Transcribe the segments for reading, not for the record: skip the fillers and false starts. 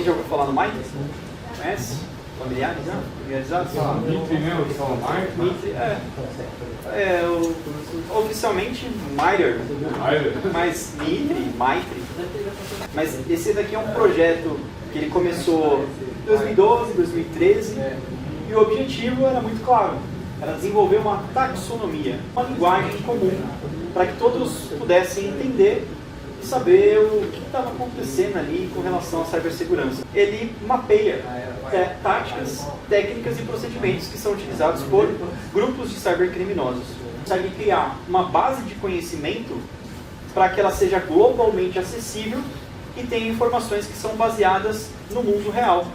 já ouviu falar no MITRE? Conhece? Familiarizado? MITRE, né? Eu falo MITRE, oficialmente MITRE, mas MITRE. Mas esse daqui é um projeto que ele começou em 2012, 2013, e o objetivo era muito claro, era desenvolver uma taxonomia, uma linguagem comum, para que todos pudessem entender e saber o que estava acontecendo ali com relação à cibersegurança. Ele mapeia táticas, técnicas e procedimentos que são utilizados por grupos de cybercriminosos. Consegue criar uma base de conhecimento para que ela seja globalmente acessível e tenha informações que são baseadas no mundo real.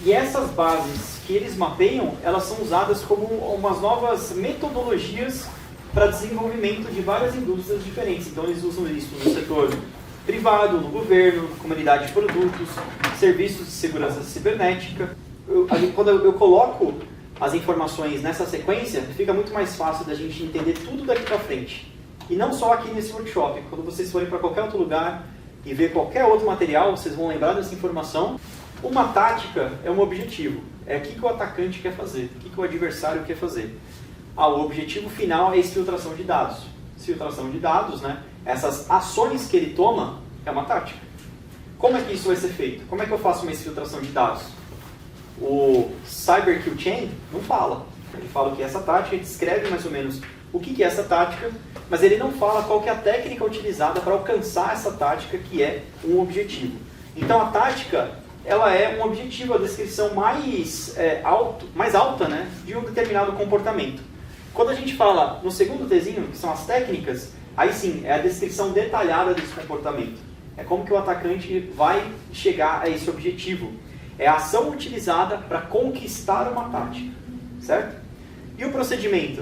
E essas bases que eles mapeiam, elas são usadas como umas novas metodologias para desenvolvimento de várias indústrias diferentes. Então eles usam isso no setor privado, no governo, comunidade de produtos, serviços de segurança cibernética. Quando eu coloco as informações nessa sequência, fica muito mais fácil da gente entender tudo daqui para frente. E não só aqui nesse workshop. Quando vocês forem para qualquer outro lugar e ver qualquer outro material, vocês vão lembrar dessa informação. Uma tática é um objetivo. É o que o atacante quer fazer, o que o adversário quer fazer. O objetivo final é a exfiltração de dados. Exfiltração de dados, né? Essas ações que ele toma é uma tática. Como é que isso vai ser feito? Como é que eu faço uma exfiltração de dados? O Cyber Kill Chain não fala. Ele fala que essa tática, ele descreve mais ou menos o que é essa tática, mas ele não fala qual que é a técnica utilizada para alcançar essa tática, que é um objetivo. Então a tática, ela é um objetivo, a descrição mais alta, né, de um determinado comportamento. Quando a gente fala no segundo Tzinho, que são as técnicas, aí sim, é a descrição detalhada desse comportamento. É como que o atacante vai chegar a esse objetivo. É a ação utilizada para conquistar uma tática, certo? E o procedimento?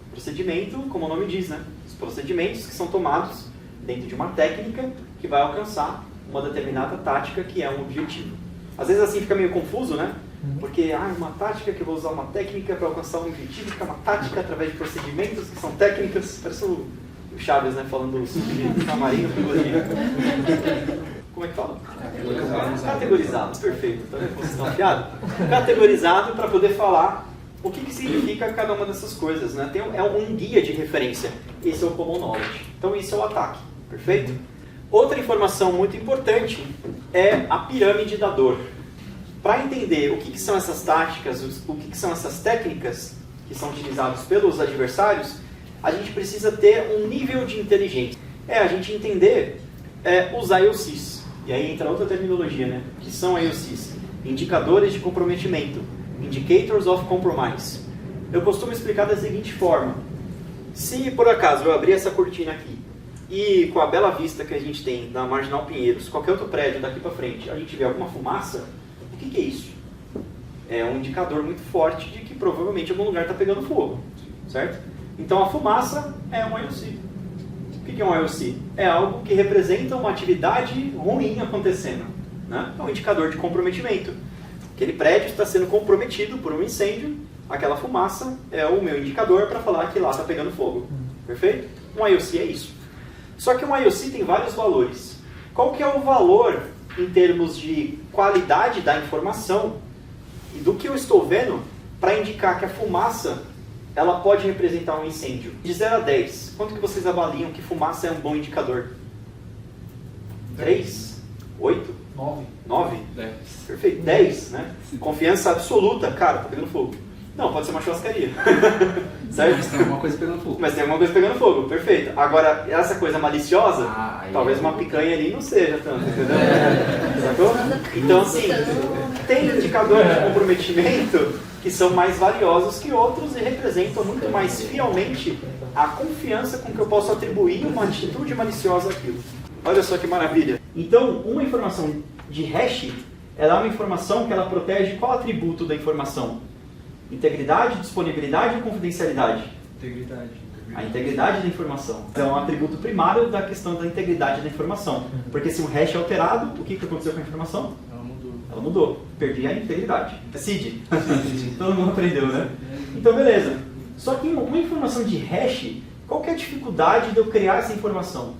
O procedimento, como o nome diz, né? Os procedimentos que são tomados dentro de uma técnica que vai alcançar uma determinada tática que é um objetivo. Às vezes assim fica meio confuso, né? Porque uma tática que eu vou usar uma técnica para alcançar um objetivo, que é uma tática através de procedimentos que são técnicas. Parece o Chaves, né? Falando de camarim no frigorífico. Como é que fala? Categorizado, perfeito. Tá vendo? Vocês estão afiados? Categorizado para poder falar o que significa cada uma dessas coisas, né? É um guia de referência. Esse é o Common Knowledge. Então, esse é o ataque, perfeito? Outra informação muito importante é a pirâmide da dor. Para entender o que são essas táticas, o que são essas técnicas que são utilizadas pelos adversários, a gente precisa ter um nível de inteligência. A gente entender os IOCs. E aí entra outra terminologia, né? Que são IOCs? Indicadores de comprometimento. Indicators of Compromise. Eu costumo explicar da seguinte forma. Se por acaso eu abrir essa cortina aqui e com a bela vista que a gente tem na Marginal Pinheiros, qualquer outro prédio daqui para frente, a gente vê alguma fumaça, o que é isso? É um indicador muito forte de que provavelmente algum lugar está pegando fogo, certo? Então a fumaça é um IOC. O que é um IOC? É algo que representa uma atividade ruim acontecendo, né? É um indicador de comprometimento. Aquele prédio está sendo comprometido por um incêndio, aquela fumaça é o meu indicador para falar que lá está pegando fogo. Perfeito? Um IOC é isso. Só que um IOC tem vários valores. Qual que é o valor em termos de qualidade da informação e do que eu estou vendo para indicar que a fumaça ela pode representar um incêndio? De 0 a 10, quanto que vocês avaliam que fumaça é um bom indicador? 3? 8? 9? 10. Perfeito, 10, né? Confiança absoluta, cara, tá pegando fogo. Não, pode ser uma churrascaria. Certo? Mas tem alguma coisa pegando fogo. Mas tem alguma coisa pegando fogo, perfeito. Agora, essa coisa maliciosa, talvez uma picanha ali não seja tanto, entendeu? Sacou? Então, assim, tem indicadores de comprometimento que são mais valiosos que outros e representam muito mais fielmente a confiança com que eu posso atribuir uma atitude maliciosa àquilo. Olha só que maravilha. Então, uma informação de hash, ela é uma informação que ela protege qual atributo da informação? Integridade, disponibilidade ou confidencialidade? Integridade. A integridade da informação. Então, é um atributo primário da questão da integridade da informação. Porque se o hash é alterado, o que aconteceu com a informação? Ela mudou. Perdi a integridade. Cid. Todo mundo aprendeu, né? Então, beleza. Só que uma informação de hash, qual que é a dificuldade de eu criar essa informação?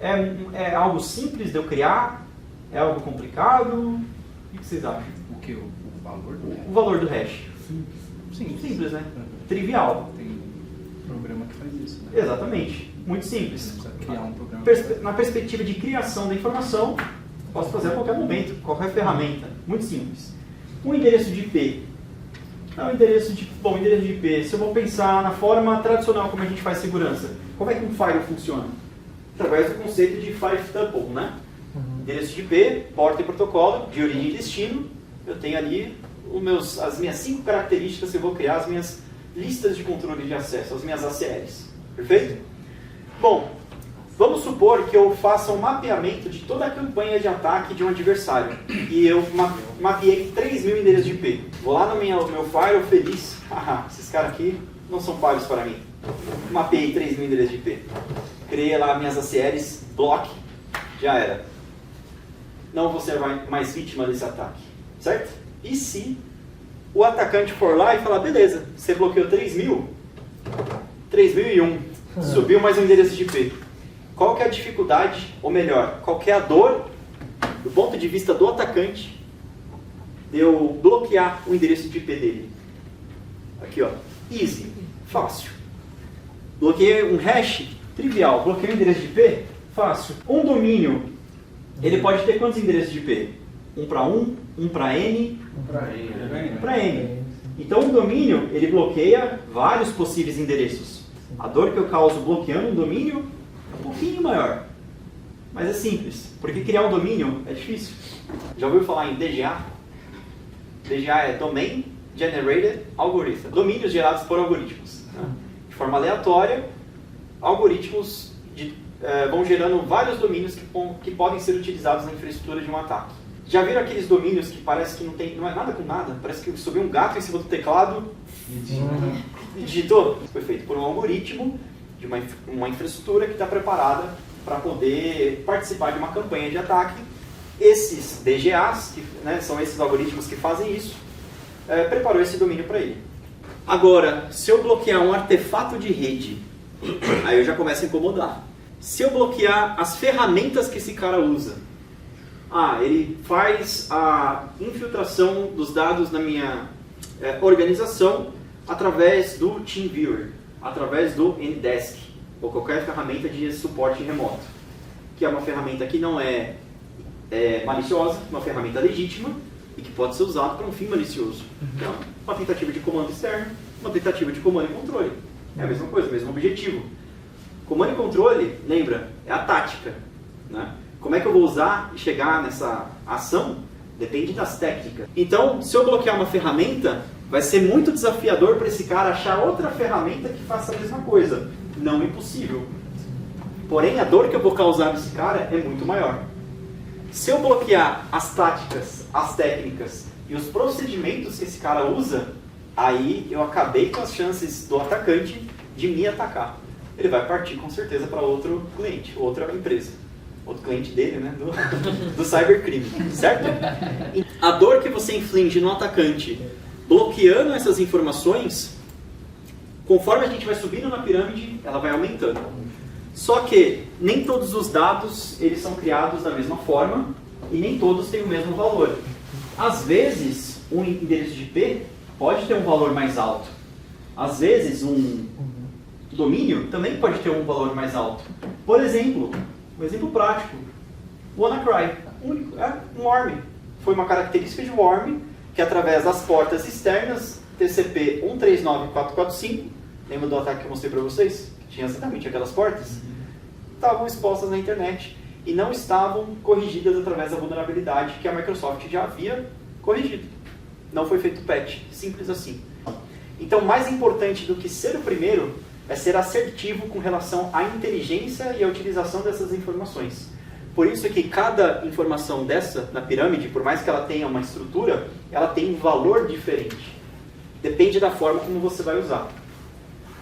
É algo simples de eu criar? É algo complicado? O que vocês acham? O que? O valor do hash? O valor do hash. Simples, né? Trivial. Tem programa que faz isso, né? Exatamente. Muito simples. Você precisa criar um programa. Na perspectiva de criação da informação, posso fazer a qualquer momento, qualquer ferramenta. Muito simples. Um endereço de IP. Endereço de IP, se eu vou pensar na forma tradicional como a gente faz segurança, como é que um firewall funciona? Através do conceito de 5-tuple, né? Endereço de IP, porta e protocolo, de origem e destino. Eu tenho ali as minhas 5 características que eu vou criar, as minhas listas de controle de acesso, as minhas ACLs. Perfeito? Bom, vamos supor que eu faça um mapeamento de toda a campanha de ataque de um adversário. E eu mapeei 3.000 endereços de IP. Vou lá no meu firewall feliz. Esses caras aqui não são pagos para mim. Mapeei 3.000 endereços de IP. Criei lá minhas ACLs, block, já era. Não vou ser mais vítima desse ataque. Certo? E se o atacante for lá e falar, beleza, você bloqueou 3.000, 3.001, subiu mais um endereço de IP. Qual que é a dificuldade, ou melhor, qual que é a dor, do ponto de vista do atacante, de eu bloquear o endereço de IP dele? Aqui, ó, easy, fácil. Bloqueei um hash, trivial. Bloqueei um endereço de IP, fácil. Um domínio, ele pode ter quantos endereços de IP? Um para um para N, para N. Então um domínio, ele bloqueia vários possíveis endereços. A dor que eu causo bloqueando um domínio é um pouquinho maior. Mas é simples, porque criar um domínio é difícil. Já ouviu falar em DGA? DGA é Domain Generated Algorithm. Domínios gerados por algoritmos. De forma aleatória, algoritmos vão gerando vários domínios que podem ser utilizados na infraestrutura de um ataque. Já viram aqueles domínios que parece que não é nada com nada? Parece que subiu um gato em cima do teclado e digitou? Foi feito por um algoritmo de uma infraestrutura que está preparada para poder participar de uma campanha de ataque. Esses DGAs, são esses algoritmos que fazem isso, preparou esse domínio para ele. Agora, se eu bloquear um artefato de rede, aí eu já começo a incomodar. Se eu bloquear as ferramentas que esse cara usa, ele faz a infiltração dos dados na minha organização através do TeamViewer, através do Ndesk, ou qualquer ferramenta de suporte remoto, que é uma ferramenta que não é maliciosa, uma ferramenta legítima e que pode ser usada para um fim malicioso. Então, uma tentativa de comando externo, uma tentativa de comando e controle. É a mesma coisa, o mesmo objetivo. Comando e controle, lembra, é a tática, né? Como é que eu vou usar e chegar nessa ação? Depende das técnicas. Então, se eu bloquear uma ferramenta, vai ser muito desafiador para esse cara achar outra ferramenta que faça a mesma coisa. Não impossível. Porém, a dor que eu vou causar nesse cara é muito maior. Se eu bloquear as táticas, as técnicas e os procedimentos que esse cara usa, aí eu acabei com as chances do atacante de me atacar. Ele vai partir com certeza para outro cliente, outra empresa. Outro cliente dele, né? Do cybercrime, certo? A dor que você inflige no atacante bloqueando essas informações, conforme a gente vai subindo na pirâmide, ela vai aumentando. Só que nem todos os dados eles são criados da mesma forma e nem todos têm o mesmo valor. Às vezes, um endereço de IP pode ter um valor mais alto. Às vezes, um domínio também pode ter um valor mais alto. Por exemplo, um exemplo prático, o WannaCry, um worm. Foi uma característica de worm que através das portas externas, TCP 139.445, lembra do ataque que eu mostrei para vocês? Que tinha exatamente aquelas portas? Estavam expostas na internet e não estavam corrigidas através da vulnerabilidade que a Microsoft já havia corrigido. Não foi feito patch, simples assim. Então, mais importante do que ser o primeiro é ser assertivo com relação à inteligência e à utilização dessas informações. Por isso que cada informação dessa na pirâmide, por mais que ela tenha uma estrutura, ela tem um valor diferente. Depende da forma como você vai usar.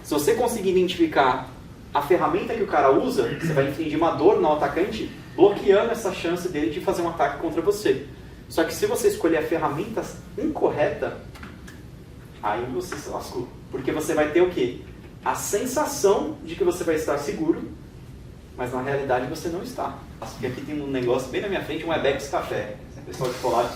Se você conseguir identificar a ferramenta que o cara usa, você vai infligir uma dor no atacante, bloqueando essa chance dele de fazer um ataque contra você. Só que se você escolher a ferramenta incorreta, aí você se lascou. Porque você vai ter o quê? A sensação de que você vai estar seguro, mas na realidade você não está. Porque aqui tem um negócio bem na minha frente, um Webex Café. Pessoal de Colado,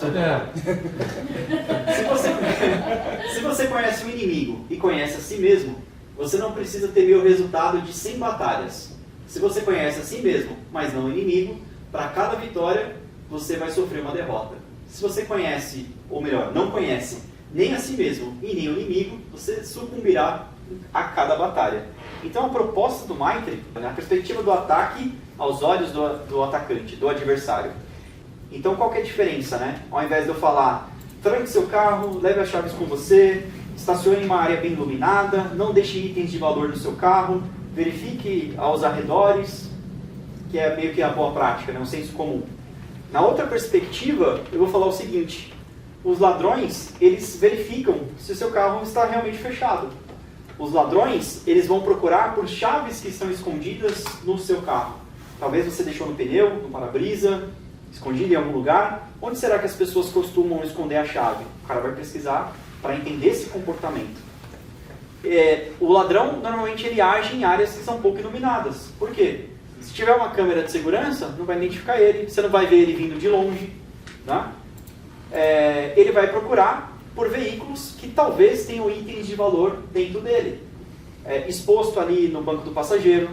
se você conhece o inimigo e conhece a si mesmo, você não precisa temer o resultado de 100 batalhas. Se você conhece a si mesmo, mas não o inimigo, para cada vitória você vai sofrer uma derrota. Se você conhece, ou melhor, não conhece nem a si mesmo e nem o inimigo, você sucumbirá a cada batalha. Então a proposta do Maitre é a perspectiva do ataque aos olhos do atacante, do adversário. Então qual que é a diferença, né? Ao invés de eu falar, tranque seu carro, leve as chaves com você, estacione em uma área bem iluminada, não deixe itens de valor no seu carro, verifique aos arredores, que é meio que a boa prática, né? Um senso comum. Na outra perspectiva, eu vou falar o seguinte, os ladrões, eles verificam se o seu carro está realmente fechado. Os ladrões, eles vão procurar por chaves que estão escondidas no seu carro. Talvez você deixou no pneu, no para-brisa, escondido em algum lugar. Onde será que as pessoas costumam esconder a chave? O cara vai pesquisar para entender esse comportamento. O ladrão, normalmente, ele age em áreas que são pouco iluminadas. Por quê? Se tiver uma câmera de segurança, não vai identificar ele, você não vai ver ele vindo de longe. Tá? Ele vai procurar por veículos que talvez tenham itens de valor dentro dele. Exposto ali no banco do passageiro.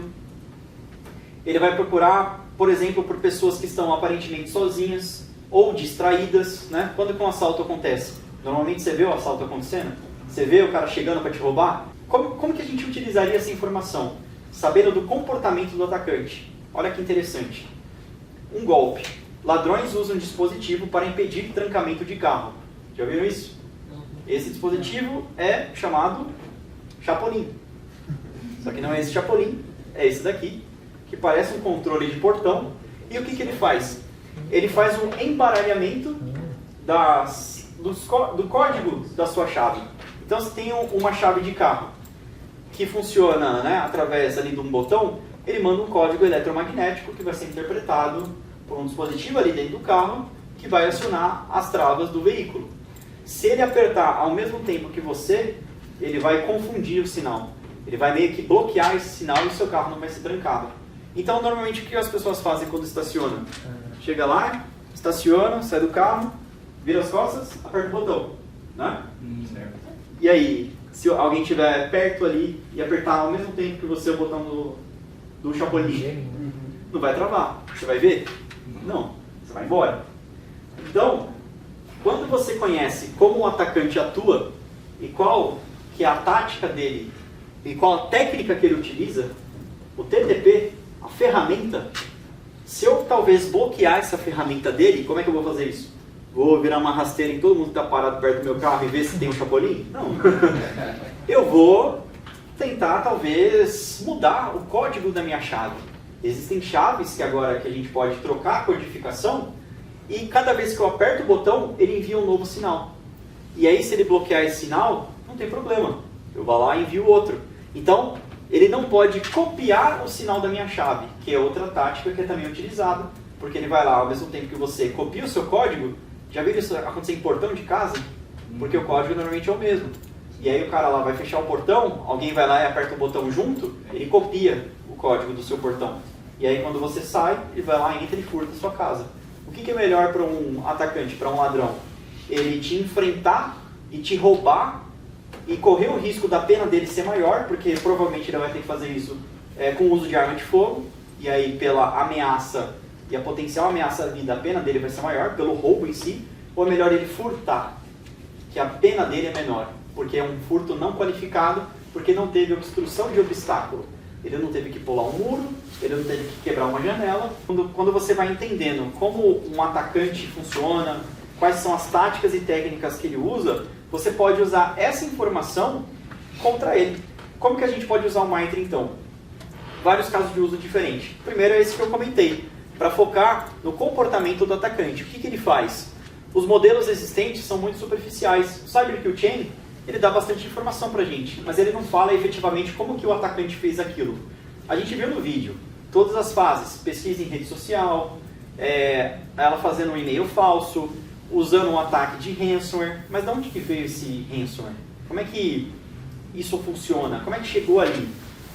Ele vai procurar, por exemplo, por pessoas que estão aparentemente sozinhas ou distraídas. Né? Quando que um assalto acontece? Normalmente você vê o assalto acontecendo? Você vê o cara chegando para te roubar? Como que a gente utilizaria essa informação? Sabendo do comportamento do atacante. Olha que interessante. Um golpe. Ladrões usam um dispositivo para impedir trancamento de carro. Já viram isso? Esse dispositivo é chamado chapolim. Só que não é esse chapolim, é esse daqui, que parece um controle de portão. E o que ele faz? Ele faz um embaralhamento do código da sua chave. Então, se tem uma chave de carro que funciona, né, através ali de um botão, ele manda um código eletromagnético que vai ser interpretado por um dispositivo ali dentro do carro que vai acionar as travas do veículo. Se ele apertar ao mesmo tempo que você, ele vai confundir o sinal. Ele vai meio que bloquear esse sinal e o seu carro não vai ser trancado. Então, normalmente, o que as pessoas fazem quando estacionam? Chega lá, estaciona, sai do carro, vira as costas, aperta o botão. Né? Certo. E aí, se alguém estiver perto ali e apertar ao mesmo tempo que você o botão do chapolim, não vai travar. Você vai ver? Não. Você vai embora. Então, quando você conhece como o atacante atua e qual que é a tática dele e qual a técnica que ele utiliza, o TTP, a ferramenta, se eu talvez bloquear essa ferramenta dele, como é que eu vou fazer isso? Vou virar uma rasteira em todo mundo que está parado perto do meu carro e ver se tem um chapolim? Não. Eu vou tentar, talvez, mudar o código da minha chave. Existem chaves que agora que a gente pode trocar a codificação e cada vez que eu aperto o botão, ele envia um novo sinal. E aí, se ele bloquear esse sinal, não tem problema. Eu vou lá e envio outro. Então, ele não pode copiar o sinal da minha chave, que é outra tática que é também utilizada, porque ele vai lá, ao mesmo tempo que você copia o seu código. Já viram isso acontecer em portão de casa? Porque o código normalmente é o mesmo. E aí o cara lá vai fechar o portão, alguém vai lá e aperta o botão junto, ele copia o código do seu portão. E aí quando você sai, ele vai lá, entra e furta a sua casa. O que é melhor para um atacante, para um ladrão? Ele te enfrentar e te roubar e correr o risco da pena dele ser maior, porque provavelmente ele vai ter que fazer isso com o uso de arma de fogo, e aí pela ameaça e a potencial ameaça à vida, a pena dele vai ser maior, pelo roubo em si, ou é melhor ele furtar, que a pena dele é menor, porque é um furto não qualificado, porque não teve obstrução de obstáculo. Ele não teve que pular um muro, ele não teve que quebrar uma janela. Quando você vai entendendo como um atacante funciona, quais são as táticas e técnicas que ele usa, você pode usar essa informação contra ele. Como que a gente pode usar o Maitre, então? Vários casos de uso diferentes. O primeiro é esse que eu comentei, para focar no comportamento do atacante. O que ele faz? Os modelos existentes são muito superficiais. O CyberKill Chain, ele dá bastante informação para a gente, mas ele não fala efetivamente como que o atacante fez aquilo. A gente viu no vídeo todas as fases, pesquisa em rede social, ela fazendo um e-mail falso, usando um ataque de ransomware. Mas de onde que veio esse ransomware? Como é que isso funciona? Como é que chegou ali?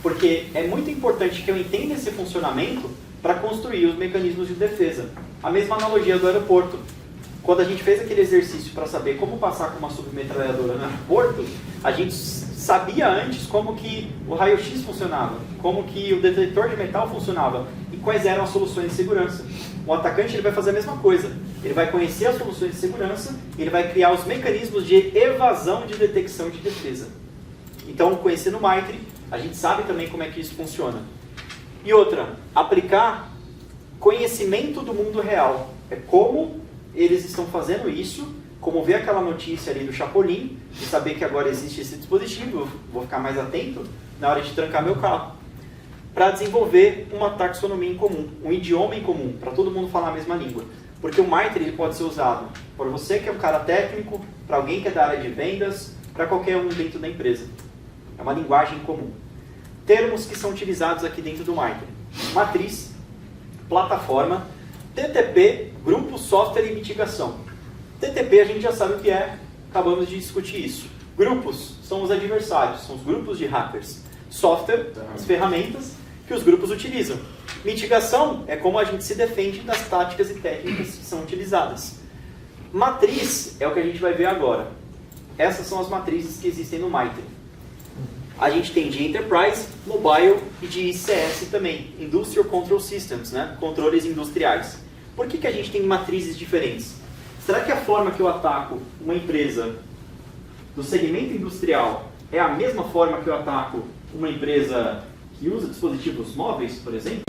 Porque é muito importante que eu entenda esse funcionamento para construir os mecanismos de defesa. A mesma analogia do aeroporto. Quando a gente fez aquele exercício para saber como passar com uma submetralhadora no aeroporto, a gente sabia antes como que o raio-x funcionava, como que o detector de metal funcionava e quais eram as soluções de segurança. O atacante ele vai fazer a mesma coisa. Ele vai conhecer as soluções de segurança e ele vai criar os mecanismos de evasão de detecção e de defesa. Então, conhecendo o MITRE, a gente sabe também como é que isso funciona. E outra, aplicar conhecimento do mundo real. É como eles estão fazendo isso, como ver aquela notícia ali do Chapolin, e saber que agora existe esse dispositivo, eu vou ficar mais atento na hora de trancar meu carro, para desenvolver uma taxonomia em comum, um idioma em comum, para todo mundo falar a mesma língua. Porque o MITRE ele pode ser usado por você que é um cara técnico, para alguém que é da área de vendas, para qualquer um dentro da empresa. É uma linguagem comum. Termos que são utilizados aqui dentro do MITRE: matriz, plataforma, TTP, grupo, software e mitigação. TTP a gente já sabe o que é, acabamos de discutir isso. Grupos são os adversários, são os grupos de hackers. Software, as ferramentas que os grupos utilizam. Mitigação é como a gente se defende das táticas e técnicas que são utilizadas. Matriz é o que a gente vai ver agora. Essas são as matrizes que existem no MITRE. A gente tem de Enterprise, Mobile e de ICS também, Industrial Control Systems, né? Controles industriais. Por que a gente tem matrizes diferentes? Será que a forma que eu ataco uma empresa do segmento industrial é a mesma forma que eu ataco uma empresa que usa dispositivos móveis, por exemplo?